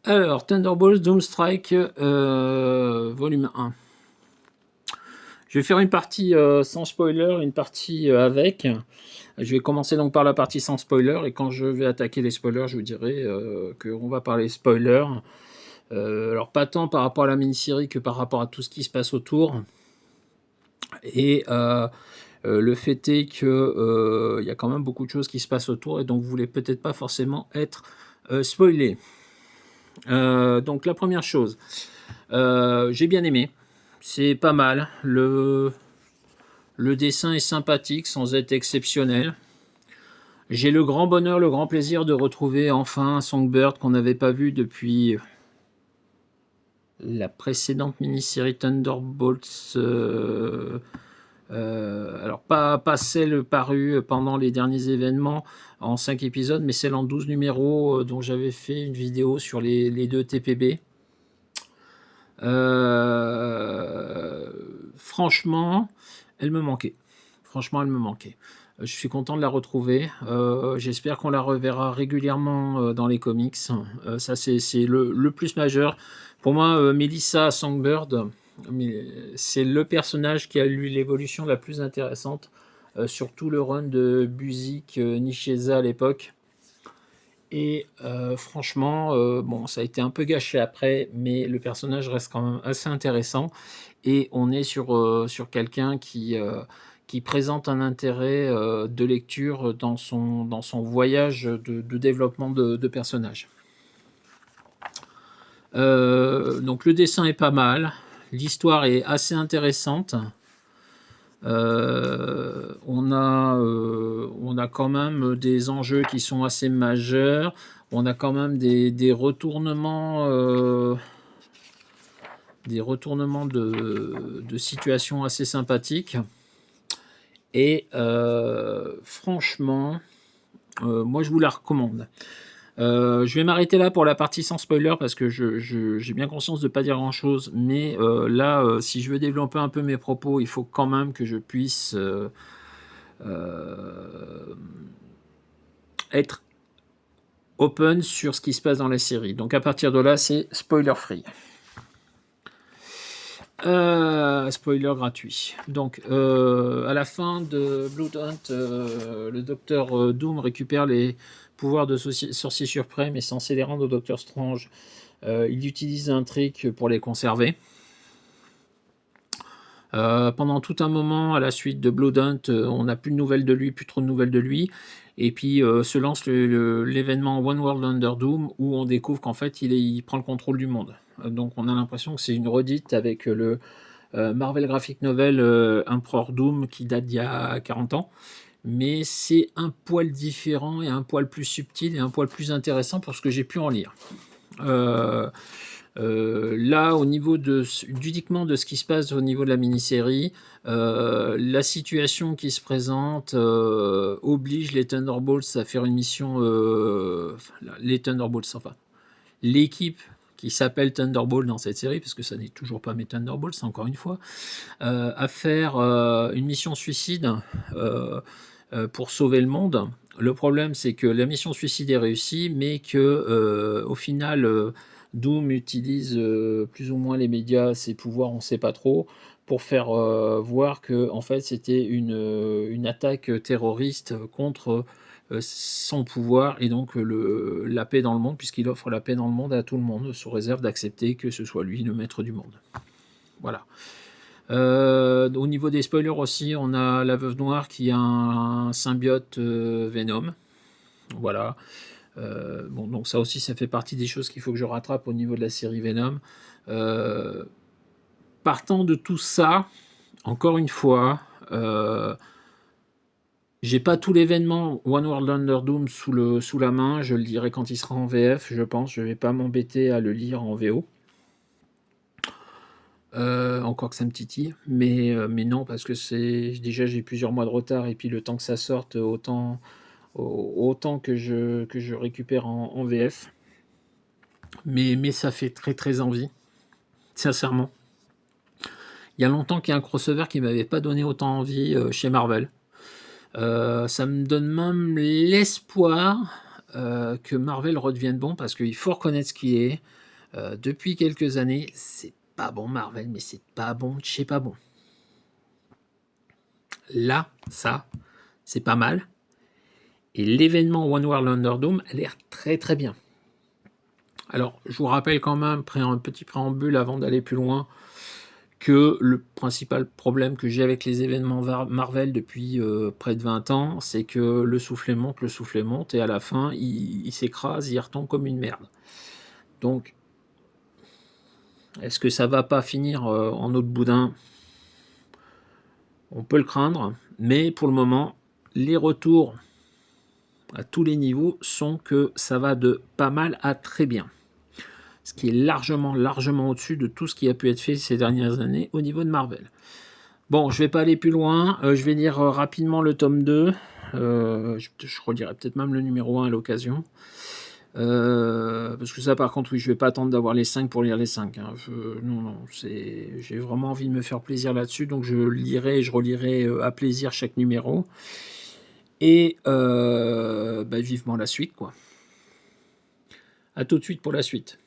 Alors, Thunderbolts Doomstrike, volume 1. Je vais faire une partie sans spoiler, une partie avec. Je vais commencer donc par la partie sans spoiler, et quand je vais attaquer les spoilers, je vous dirai qu'on va parler spoiler. Alors, pas tant par rapport à la mini-série que par rapport à tout ce qui se passe autour. Et le fait est qu'il y a quand même beaucoup de choses qui se passent autour, et donc vous voulez peut-être pas forcément être spoilé. Donc la première chose, j'ai bien aimé, c'est pas mal, le dessin est sympathique sans être exceptionnel. J'ai le grand bonheur, le grand plaisir de retrouver enfin Songbird qu'on n'avait pas vu depuis la précédente mini-série Thunderbolts. Alors pas celle parue pendant les derniers événements en 5 épisodes, mais celle en 12 numéros dont j'avais fait une vidéo sur les deux TPB. Franchement, elle me manquait. Franchement, elle me manquait. Je suis content de la retrouver. J'espère qu'on la reverra régulièrement dans les comics. Ça, c'est le plus majeur. Pour moi, Melissa Songbird, c'est le personnage qui a eu l'évolution la plus intéressante sur tout le run de Busiek Nisheza à l'époque. Et franchement, bon, ça a été un peu gâché après, mais le personnage reste quand même assez intéressant. Et on est sur quelqu'un qui présente un intérêt de lecture dans son voyage de développement de personnage. Donc le dessin est pas mal, l'histoire est assez intéressante. On a quand même des enjeux qui sont assez majeurs. On a quand même des retournements de situations assez sympathiques. Et franchement, moi je vous la recommande. Je vais m'arrêter là pour la partie sans spoiler parce que j'ai bien conscience de ne pas dire grand chose, mais là, si je veux développer un peu mes propos, il faut quand même que je puisse être open sur ce qui se passe dans la série. Donc à partir de là, c'est spoiler free. Spoiler gratuit. Donc à la fin de Blood Hunt, le docteur Doom récupère les pouvoirs de sorcier suprême et censé les rendre au Docteur Strange. Il utilise un trick pour les conserver. Pendant tout un moment, à la suite de Blood Hunt, on n'a plus de nouvelles de lui, plus trop de nouvelles de lui. Et puis se lance l'événement One World Under Doom, où on découvre qu'en fait il prend le contrôle du monde. Donc on a l'impression que c'est une redite avec le Marvel Graphic Novel Emperor Doom qui date d'il y a 40 ans. Mais c'est un poil différent et un poil plus subtil et un poil plus intéressant pour ce que j'ai pu en lire. Là, au niveau uniquement de ce qui se passe au niveau de la mini-série, la situation qui se présente oblige les Thunderbolts à faire une mission. Les Thunderbolts, enfin, l'équipe qui s'appelle Thunderbolt dans cette série, parce que ça n'est toujours pas mes Thunderbolts, encore une fois, à faire une mission suicide pour sauver le monde. Le problème, c'est que la mission suicide est réussie, mais que au final, Doom utilise plus ou moins les médias, ses pouvoirs, on ne sait pas trop, pour faire voir que en fait c'était une attaque terroriste contre son pouvoir et donc la paix dans le monde, puisqu'il offre la paix dans le monde à tout le monde, sous réserve d'accepter que ce soit lui le maître du monde. Voilà. Au niveau des spoilers aussi, on a la Veuve Noire qui a un symbiote Venom. Voilà. Bon, donc ça aussi, ça fait partie des choses qu'il faut que je rattrape au niveau de la série Venom. Partant de tout ça, encore une fois, j'ai pas tout l'événement One World Under Doom sous la main. Je le dirai quand il sera en VF, je pense. Je vais pas m'embêter à le lire en VO. Encore que ça me titille, mais non, parce que déjà j'ai plusieurs mois de retard, et puis le temps que ça sorte, autant que je récupère en VF. Mais ça fait très très envie, sincèrement. Il y a longtemps qu'il y a un crossover qui m'avait pas donné autant envie chez Marvel. Ça me donne même l'espoir que Marvel redevienne bon parce qu'il faut reconnaître ce qui est. Depuis quelques années, c'est pas bon Marvel, mais c'est pas bon de chez pas bon. Là, ça, c'est pas mal. Et l'événement One World Underdome a l'air très très bien. Alors, je vous rappelle quand même, un petit préambule avant d'aller plus loin, que le principal problème que j'ai avec les événements Marvel depuis près de 20 ans, c'est que le soufflet monte, et à la fin, il s'écrase, il retombe comme une merde. Donc, est-ce que ça va pas finir en eau de boudin? On peut le craindre, mais pour le moment, les retours à tous les niveaux sont que ça va de pas mal à très bien. Ce qui est largement au-dessus de tout ce qui a pu être fait ces dernières années au niveau de Marvel. Bon, je vais pas aller plus loin, je vais lire rapidement le tome 2, je relirai peut-être même le numéro 1 à l'occasion. Parce que ça par contre oui, je vais pas attendre d'avoir les 5 pour lire les 5, hein. Non, j'ai vraiment envie de me faire plaisir là-dessus, donc je lirai et je relirai à plaisir chaque numéro. Et vivement la suite, quoi. À tout de suite pour la suite.